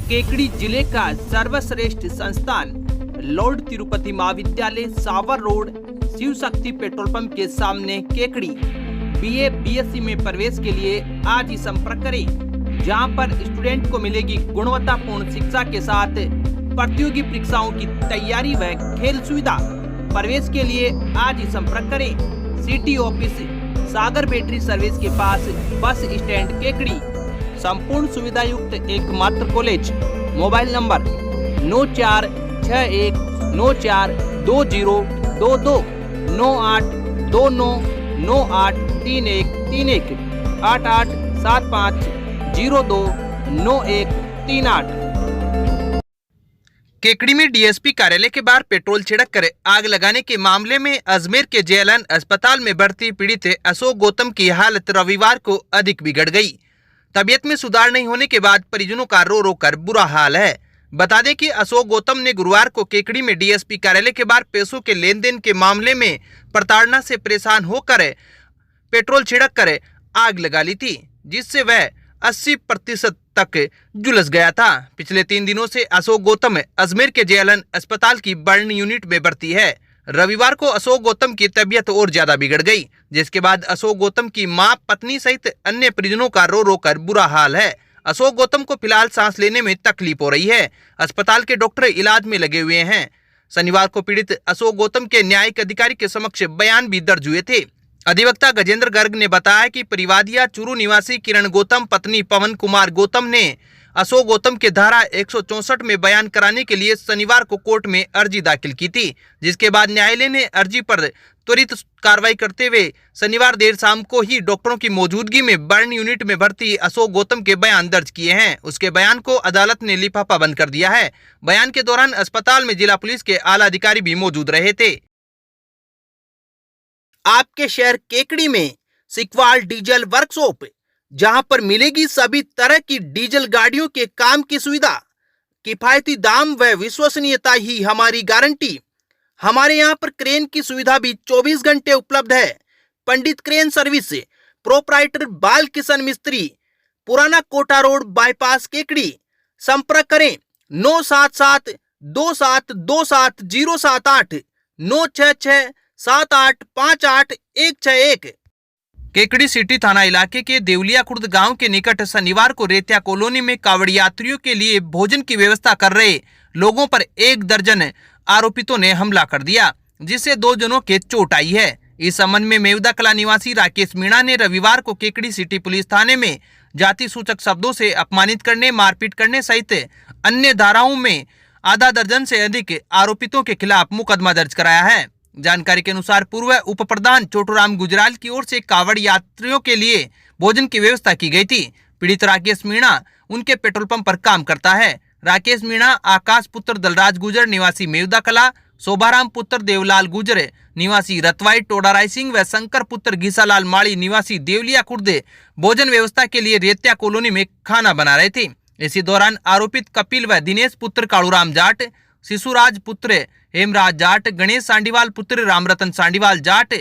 केकड़ी जिले का सर्वश्रेष्ठ संस्थान लॉर्ड तिरुपति महाविद्यालय सावर road Shiv Shakti petrol pump के सामने केकड़ी बीए बीएससी में प्रवेश के लिए आज ही संपर्क करें, जहां पर स्टूडेंट को मिलेगी गुणवत्तापूर्ण शिक्षा के साथ प्रतियोगी परीक्षाओं की तैयारी व खेल सुविधा। प्रवेश के लिए आज ही संपर्क करें। सिटी ऑफिस सागर बैटरी सर्विस के पास बस स्टैंड केकड़ी। संपूर्ण सुविधा युक्त एकमात्र कॉलेज। Mobile number 9461942022 9829983131 8875029138। केकड़ी में डीएसपी कार्यालय के बाहर पेट्रोल छिड़क कर आग लगाने के मामले में अजमेर के जेएलएन अस्पताल में भर्ती पीड़ित अशोक गौतम की हालत रविवार को अधिक बिगड़ गई। तबीयत में सुधार नहीं होने के बाद परिजनों का रो रो कर बुरा हाल है। बता दें कि अशोक गौतम ने गुरुवार को केकड़ी में डीएसपी कार्यालय के बाहर पैसों के लेन देन के मामले में प्रताड़ना से परेशान होकर पेट्रोल छिड़क कर आग लगा ली थी, जिससे वह 80% तक झुलस गया था। पिछले 3 दिनों से अशोक गौतम अजमेर के जेएलएन अस्पताल की बर्न यूनिट में भर्ती है। रविवार को अशोक गौतम की तबीयत और ज्यादा बिगड़ गई, जिसके बाद अशोक गौतम की मां, पत्नी सहित अन्य परिजनों का रो रो कर बुरा हाल है। अशोक गौतम को फिलहाल सांस लेने में तकलीफ हो रही है। अस्पताल के डॉक्टर इलाज में लगे हुए हैं। शनिवार को पीड़ित अशोक गौतम के न्यायिक अधिकारी के समक्ष बयान भी दर्ज हुए थे। अधिवक्ता गजेंद्र गर्ग ने बताया कि परिवादिया चूरू निवासी किरण गौतम पत्नी पवन कुमार गौतम ने अशोक गौतम के धारा 164 में बयान कराने के लिए शनिवार को कोर्ट में अर्जी दाखिल की थी, जिसके बाद न्यायालय ने अर्जी पर त्वरित कार्रवाई करते हुए शनिवार देर शाम को ही डॉक्टरों की मौजूदगी में बर्न यूनिट में भर्ती अशोक गौतम के बयान दर्ज किए हैं। उसके बयान को अदालत ने लिफाफा बंद कर दिया है। बयान के दौरान अस्पताल में जिला पुलिस के आला अधिकारी भी मौजूद रहे थे। आपके शहर केकड़ी में सिकवाल डीजल वर्कशॉप, जहां पर मिलेगी सभी तरह की डीजल गाड़ियों के काम की सुविधा। किफायती दाम व विश्वसनीयता ही हमारी गारंटी। हमारे यहां पर क्रेन की सुविधा भी 24 घंटे उपलब्ध है। पंडित क्रेन सर्विस, प्रोप्राइटर बाल किशन मिस्त्री, पुराना कोटा रोड बाईपास केकड़ी। संपर्क करें 97727277078 96678588161। केकड़ी सिटी थाना इलाके के देवलिया खुर्द गांव के निकट शनिवार को रेत्या कॉलोनी में कावड़ यात्रियों के लिए भोजन की व्यवस्था कर रहे लोगों पर 1 दर्जन आरोपितों ने हमला कर दिया, जिससे 2 जनों के चोट आई है। इस संबंध में मेवदा कला निवासी राकेश मीणा ने रविवार को केकड़ी सिटी पुलिस थाने में जाति सूचक शब्दों से अपमानित करने, मारपीट करने सहित अन्य धाराओं में आधा दर्जन से अधिक आरोपितों के खिलाफ मुकदमा दर्ज कराया है। जानकारी के अनुसार पूर्व उप प्रधान छोटूराम गुजराल की ओर से कावड़ यात्रियों के लिए भोजन की व्यवस्था की गई थी। पीड़ित राकेश मीणा उनके पेट्रोल पंप पर काम करता है। राकेश मीणा आकाश पुत्र दलराज गुजर निवासी मेवदा कला, शोभाराम पुत्र देवलाल गुजर निवासी रतवाई टोडा रायसिंह व शंकर पुत्र घीसालाल माड़ी निवासी देवलिया खुर्द भोजन व्यवस्था के लिए रेत्या कॉलोनी में खाना बना रहे थे। इसी दौरान आरोपित कपिल व दिनेश पुत्र कालूराम जाट, शिशुराज पुत्र हेमराज जाट, गणेश सांडीवाल पुत्र रामरतन सांडीवाल जाट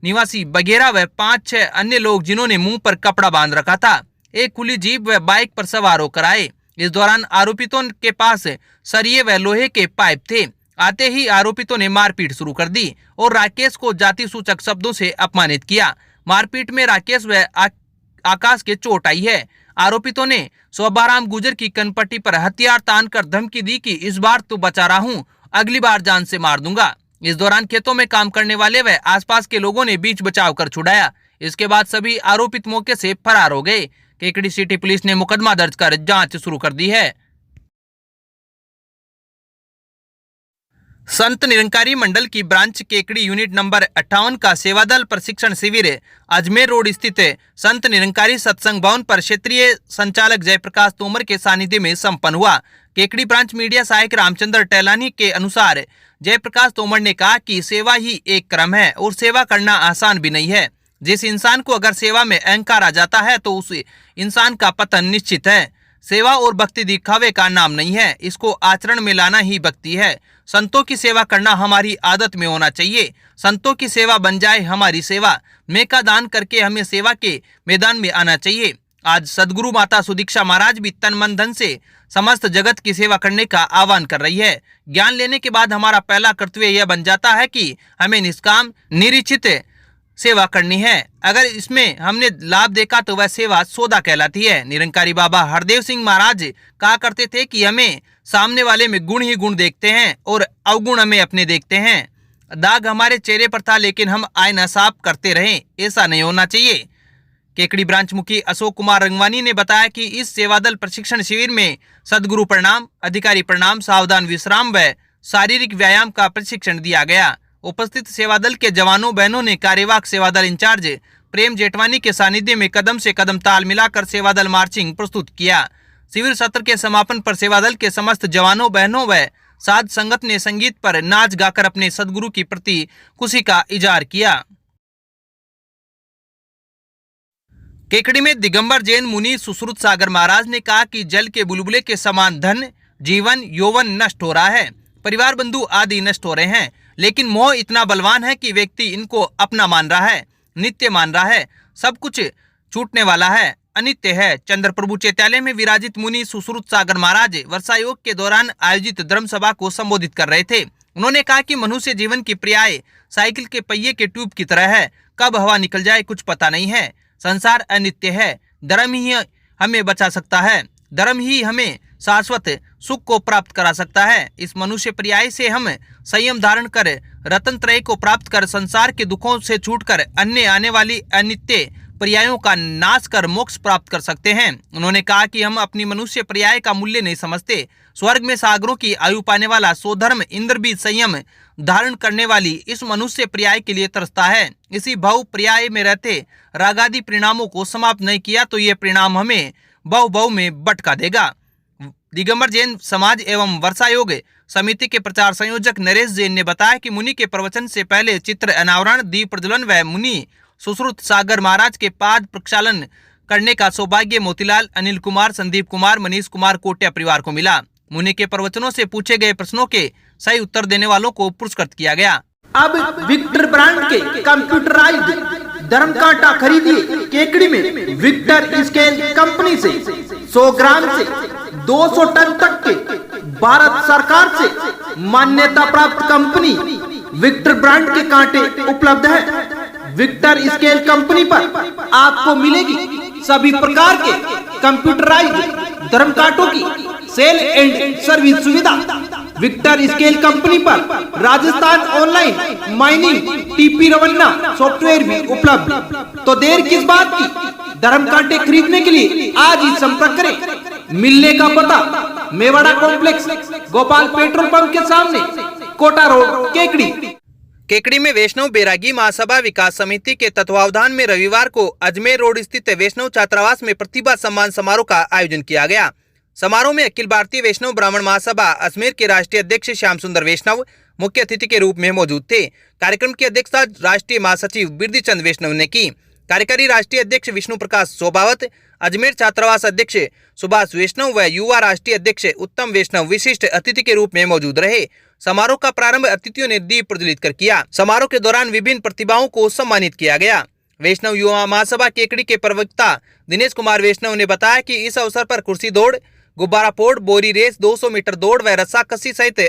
निवासी बघेरा व 5-6 अन्य लोग, जिन्होंने मुंह पर कपड़ा बांध रखा था, एक खुली जीप व बाइक पर सवार होकर आए। इस दौरान आरोपितों के पास सरिये व लोहे के पाइप थे। आते ही आरोपितों ने मारपीट शुरू कर दी और राकेश को जाति सूचक शब्दों से अपमानित किया। मारपीट में राकेश व आकाश के चोट आई है। आरोपितों ने शोभाराम गुजर की कनपट्टी पर हथियार तानकर धमकी दी कि इस बार तो बचा रहा हूं, अगली बार जान से मार दूंगा। इस दौरान खेतों में काम करने वाले व आसपास के लोगों ने बीच बचाव कर छुड़ाया। इसके बाद सभी आरोपित मौके से फरार हो गए। केकड़ी सिटी पुलिस ने मुकदमा दर्ज कर जांच शुरू कर दी है। संत निरंकारी मंडल की ब्रांच केकड़ी यूनिट नंबर 58 का सेवादल प्रशिक्षण शिविर अजमेर रोड स्थित संत निरंकारी सत्संग भवन पर क्षेत्रीय संचालक जयप्रकाश तोमर के सानिध्य में संपन्न हुआ। केकड़ी ब्रांच मीडिया सहायक रामचंद्र टैलानी के अनुसार जयप्रकाश तोमर ने कहा कि सेवा ही एक क्रम है और सेवा करना आसान भी नहीं है। जिस इंसान को अगर सेवा में अहंकार आ जाता है तो उस इंसान का पतन निश्चित है। सेवा और भक्ति दिखावे का नाम नहीं है, इसको आचरण में लाना ही भक्ति है। संतों की सेवा करना हमारी आदत में होना चाहिए। संतों की सेवा बन जाए हमारी सेवा। मैं का दान करके हमें सेवा के मैदान में आना चाहिए। आज सदगुरु माता सुदीक्षा महाराज भी तन मन धन से समस्त जगत की सेवा करने का आह्वान कर रही है। ज्ञान लेने के बाद हमारा पहला कर्तव्य यह बन जाता है कि हमें निष्काम निरीक्षित सेवा करनी है। अगर इसमें हमने लाभ देखा तो वह सेवा सौदा कहलाती है। निरंकारी बाबा हरदेव सिंह महाराज कहा करते थे कि हमें सामने वाले में गुण ही गुण देखते हैं और अवगुण हमें अपने देखते हैं। दाग हमारे चेहरे पर था लेकिन हम आईना साफ करते रहे, ऐसा नहीं होना चाहिए। केकड़ी ब्रांच मुखी अशोक कुमार रंगवानी ने बताया कि इस सेवादल प्रशिक्षण शिविर में सदगुरु प्रणाम, अधिकारी प्रणाम, सावधान विश्राम व शारीरिक व्यायाम का प्रशिक्षण दिया गया। उपस्थित सेवादल के जवानों बहनों ने कार्यवाहक सेवादल इंचार्ज प्रेम जेठवानी के सानिध्य में कदम से कदम ताल मिलाकर सेवादल मार्चिंग प्रस्तुत किया। शिविर सत्र के समापन पर सेवादल के समस्त जवानों बहनों व साध संगत ने संगीत पर नाच गाकर अपने सदगुरु की प्रति खुशी का इजहार किया। केकड़ी में दिगंबर जैन मुनि सुश्रुत सागर महाराज ने कहा कि जल के बुलबुले के समान धन, जीवन, यौवन नष्ट हो रहा है, परिवार बंधु आदि नष्ट हो रहे हैं, लेकिन मोह इतना बलवान है कि व्यक्ति इनको अपना मान रहा है, नित्य मान रहा है, सब कुछ छूटने वाला है, अनित्य है। चंद्र प्रभु चैत्यालय में विराजित मुनि सुश्रुत सागर महाराज वर्षा योग के दौरान आयोजित धर्म सभा को संबोधित कर रहे थे। उन्होंने कहा कि मनुष्य जीवन की पर्याय साइकिल के पहिए के ट्यूब की तरह है, कब हवा निकल जाए कुछ पता नहीं है। संसार अनित्य है, धर्म ही हमें बचा सकता है, धर्म ही हमें शाश्वत सुख को प्राप्त करा सकता है। इस मनुष्य पर्याय से हम संयम धारण कर रतन त्रय को प्राप्त कर संसार के दुखों से छूटकर अन्य आने वाली अनित्य पर्यायों का नाश कर मोक्ष प्राप्त कर सकते हैं। उन्होंने कहा कि हम अपनी मनुष्य पर्याय का मूल्य नहीं समझते। स्वर्ग में सागरों की आयु पाने वाला स्वधर्म इंद्र भी संयम धारण करने वाली इस मनुष्य पर्याय के लिए तरसता है। इसी भव पर्याय में रहते रागादि परिणामों को समाप्त नहीं किया तो ये परिणाम हमें भव भव में भटका देगा। दिगंबर जैन समाज एवं वर्षा योग समिति के प्रचार संयोजक नरेश जैन ने बताया कि मुनि के प्रवचन से पहले चित्र अनावरण, दीप प्रज्वलन व मुनि सुश्रुत सागर महाराज के पाद प्रक्षालन करने का सौभाग्य मोतीलाल, अनिल कुमार, संदीप कुमार, मनीष कुमार कोटिया परिवार को मिला। मुनि के प्रवचनों से पूछे गए प्रश्नों के सही उत्तर देने वालों को पुरस्कृत किया गया। अब विक्टर ब्रांड के कंप्यूटराइज्ड धर्म कांटा खरीदिए केकड़ी में विक्टर स्केल कंपनी से 100 ग्राम से 200 टन तक के भारत सरकार से मान्यता प्राप्त कंपनी विक्टर ब्रांड के कांटे उपलब्ध है। विक्टर स्केल कंपनी पर आपको मिलेगी सभी प्रकार के कंप्यूटराइज्ड धर्म कांटों की सेल एंड सर्विस सुविधा। विक्टर स्केल कंपनी पर Rajasthan online mining TP Revanna software भी उपलब्ध। तो देर किस बात की, धर्म कांटे खरीदने के लिए आज ही संपर्क करें। मिलने का पता Mewada complex, Gopal petrol pump के सामने, कोटा रोड, केकड़ी। केकड़ी में वैष्णव बैरागी महासभा विकास समिति के तत्वावधान में रविवार को अजमेर रोड स्थित वैष्णव छात्रावास में प्रतिभा सम्मान समारोह का आयोजन किया गया। समारोह में अखिल भारतीय वैष्णव ब्राह्मण महासभा अजमेर के राष्ट्रीय अध्यक्ष श्याम सुंदर वैष्णव मुख्य अतिथि के रूप में मौजूद थे। कार्यक्रम की अध्यक्षता राष्ट्रीय महासचिव बिरदी चंद वैष्णव ने की। कार्यकारी राष्ट्रीय अध्यक्ष विष्णु प्रकाश सोभावत, अजमेर छात्रावास अध्यक्ष सुभाष वैष्णव व युवा राष्ट्रीय अध्यक्ष उत्तम वैष्णव विशिष्ट अतिथि के रूप में मौजूद रहे। समारोह का प्रारंभ अतिथियों ने दीप प्रज्वलित कर किया। समारोह के दौरान विभिन्न प्रतिभाओं को सम्मानित किया गया। वैष्णव युवा महासभा केकड़ी के प्रवक्ता दिनेश कुमार वैष्णव ने बताया कि इस अवसर पर कुर्सी दौड़, गुब्बारा फोड़, बोरी रेस, 200 मीटर दौड़ व रस्साकसी सहित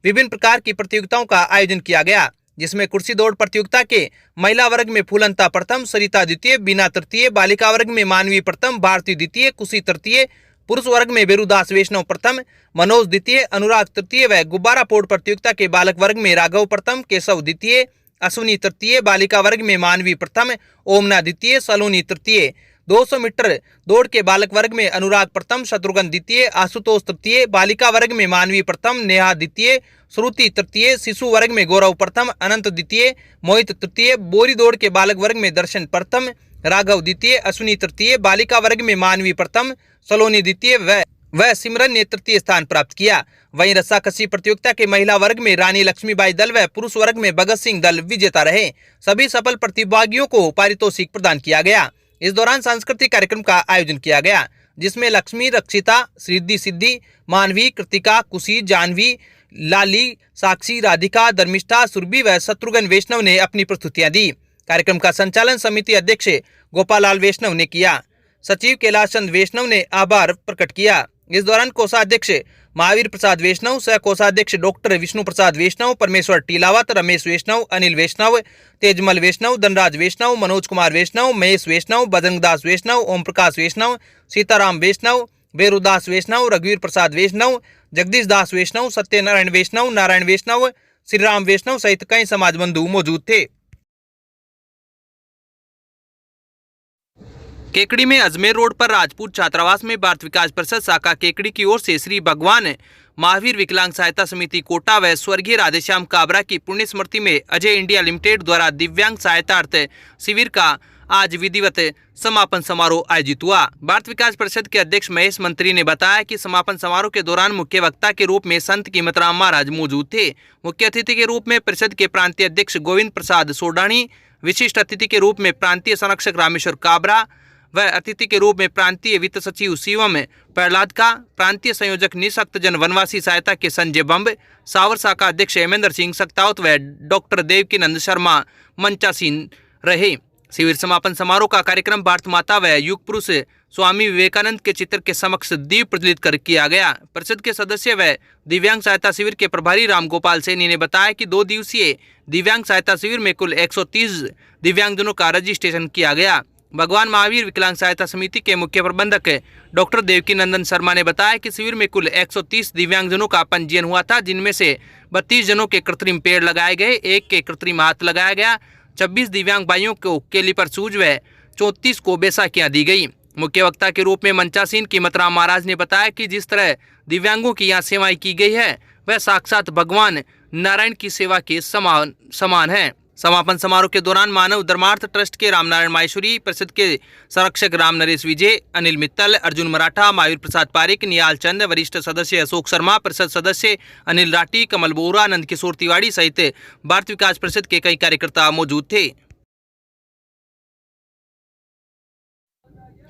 विभिन्न प्रकार की प्रतियोगिताओं का आयोजन किया गया, जिसमें कुर्सी दौड़ प्रतियोगिता के महिला वर्ग में फूलंता प्रथम, सरिता द्वितीय, बीना तृतीय, बालिका वर्ग में मानवी प्रथम, भारती द्वितीय, कुशी तृतीय, पुरुष वर्ग में बेरुदास वैष्णव प्रथम, मनोज द्वितीय, अनुराग तृतीय व गुब्बारा फोड़ प्रतियोगिता के बालक वर्ग में राघव प्रथम, केशव द्वितीय, अश्विनी तृतीय, बालिका वर्ग में मानवी प्रथम, ओमना द्वितीय, सलोनी तृतीय, 200 मीटर दौड़ के बालक वर्ग में अनुराग प्रथम, शत्रुघ्न द्वितीय, आशुतोष तृतीय, बालिका वर्ग में मानवी प्रथम, नेहा द्वितीय, श्रुति तृतीय, शिशु वर्ग में गौरव प्रथम, अनंत द्वितीय, मोहित तृतीय, बोरी दौड़ के बालक वर्ग में दर्शन प्रथम, राघव द्वितीय, अश्विनी तृतीय, बालिका वर्ग में मानवी प्रथम, सलोनी द्वितीय व सिमरन ने तृतीय स्थान प्राप्त किया। वहीं रस्साकसी प्रतियोगिता के महिला वर्ग में रानी लक्ष्मीबाई दल व पुरुष वर्ग में भगत सिंह दल विजेता रहे। सभी सफल प्रतिभागियों को पारितोषिक प्रदान किया गया। इस दौरान सांस्कृतिक कार्यक्रम का आयोजन किया गया, जिसमें लक्ष्मी, रक्षिता, रिद्धि सिद्धि, मानवी, कृतिका, कुशी, जानवी, लाली, साक्षी, राधिका, धर्मिष्ठा, सुरभि व शत्रुघ्न वैष्णव ने अपनी प्रस्तुतियां दी। कार्यक्रम का संचालन समिति अध्यक्ष गोपाल लाल वैष्णव ने किया। सचिव कैलाश चंद वैष्णव ने आभार प्रकट किया। इस दौरान कोषाध्यक्ष महावीर प्रसाद वैष्णव, सह कोषाध्यक्ष डॉक्टर विष्णु प्रसाद वैष्णव, परमेश्वर टीलावत, रमेश वैष्णव, अनिल वैष्णव, तेजमल वैष्णव, धनराज वैष्णव, मनोज कुमार वैष्णव, महेश वैष्णव, बजरंगदास वैष्णव, ओम प्रकाश वैष्णव, सीताराम वैष्णव, बेरुदास वैष्णव, रघुवीर प्रसाद वैष्णव, जगदीश दास वैष्णव, सत्यनारायण वैष्णव, नारायण वैष्णव, श्री राम वैष्णव सहित कई समाज बंधु मौजूद थे। केकड़ी में अजमेर रोड पर राजपूत छात्रावास में भारत विकास परिषद शाखा केकड़ी की ओर से श्री भगवान महावीर विकलांग सहायता समिति कोटा व स्वर्गीय राधेश्याम काबरा की पुण्य स्मृति में अजय इंडिया लिमिटेड द्वारा दिव्यांग सहायतार्थ शिविर का आज विधिवत समापन समारोह आयोजित हुआ। भारत विकास परिषद के अध्यक्ष महेश मंत्री ने बताया कि समापन समारोह के दौरान मुख्य वक्ता के रूप में संत कीमतराम महाराज मौजूद थे। मुख्य अतिथि के रूप में परिषद के प्रांतीय अध्यक्ष गोविंद प्रसाद सोडानी, विशिष्ट अतिथि के रूप में प्रांतीय संरक्षक रामेश्वर काबरा व अतिथि के रूप में प्रांतीय वित्त सचिव शिवम प्रहलाद का, प्रांतीय संयोजक निःशक्त जन वनवासी सहायता के संजय बम्ब, सावर शाखा अध्यक्ष हेमेंद्र सिंह सक्तावत व डॉक्टर देवकीनंद शर्मा मंचासीन रहे। शिविर समापन समारोह का कार्यक्रम भारत माता व युग पुरुष स्वामी विवेकानंद के चित्र के समक्ष दीप प्रज्वलित कर किया गया। परिषद के सदस्य व दिव्यांग सहायता शिविर के प्रभारी राम गोपाल सैनी ने बताया कि 2 दिवसीय दिव्यांग सहायता शिविर में कुल 130 दिव्यांगजनों का रजिस्ट्रेशन किया गया। भगवान महावीर विकलांग सहायता समिति के मुख्य प्रबंधक डॉक्टर देवकीनंदन शर्मा ने बताया कि शिविर में कुल 130 दिव्यांगजनों का पंजीयन हुआ था, जिनमें से 32 जनों के कृत्रिम पेड़ लगाए गए, 1 के कृत्रिम हाथ लगाया गया, 26 दिव्यांग भाइयों को कैलिपर शूज व 34 को बैसाखियां दी गई। मुख्य वक्ता के रूप में मंचासीन कीमतराम महाराज ने बताया कि जिस तरह दिव्यांगों की यहाँ सेवाएं की गई है वह साक्षात भगवान नारायण की सेवा के समान है। समापन समारोह के दौरान मानव धर्मार्थ ट्रस्ट के रामनारायण माहेश्वरी, परिषद के संरक्षक राम नरेश विजय, अनिल मित्तल, अर्जुन मराठा, महावीर प्रसाद पारिक, निहाल चंद, वरिष्ठ सदस्य अशोक शर्मा, परिषद सदस्य अनिल राठी, कमल बोरा, नंद किशोर तिवारी सहित भारत विकास परिषद के कई कार्यकर्ता मौजूद थे।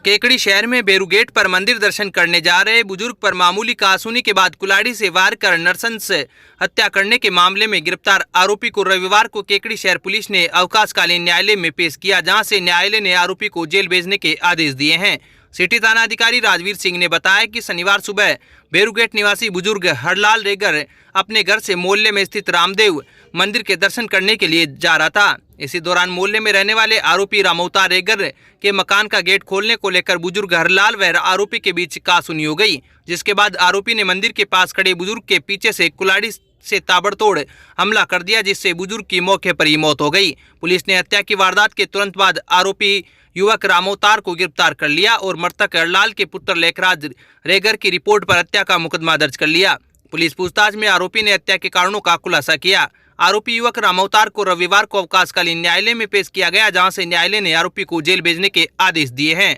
केकड़ी शहर में बेरू गेट पर मंदिर दर्शन करने जा रहे बुजुर्ग पर मामूली कहासुनी के बाद कुल्हाड़ी से वार कर नरसंस हत्या करने के मामले में गिरफ्तार आरोपी को रविवार को केकड़ी शहर पुलिस ने अवकाशकालीन न्यायालय में पेश किया, जहां से न्यायालय ने आरोपी को जेल भेजने के आदेश दिए हैं। सिटी थाना अधिकारी राजवीर सिंह ने बताया कि शनिवार सुबह बेरूगेट निवासी बुजुर्ग हरलाल रेगर अपने घर से मोहल्ले में स्थित रामदेव मंदिर के दर्शन करने के लिए जा रहा था। इसी दौरान मोहल्ले में रहने वाले आरोपी रामोता रेगर के मकान का गेट खोलने को लेकर बुजुर्ग हरलाल व आरोपी के बीच कहासुनी हो गई, जिसके बाद आरोपी ने मंदिर के पास खड़े बुजुर्ग के पीछे से कुल्हाड़ी से ताबड़तोड़ हमला कर दिया, जिससे बुजुर्ग की मौके पर ही मौत हो गई। पुलिस ने हत्या की वारदात के तुरंत बाद आरोपी युवक रामोतार को गिरफ्तार कर लिया और मृतक हरलाल के पुत्र लेखराज रेगर की रिपोर्ट पर हत्या का मुकदमा दर्ज कर लिया। पुलिस पूछताछ में आरोपी ने हत्या के कारणों का खुलासा किया। आरोपी युवक रामोतार को रविवार को अवकाशकालीन न्यायालय में पेश किया गया, जहां से न्यायालय ने आरोपी को जेल भेजने के आदेश दिए हैं।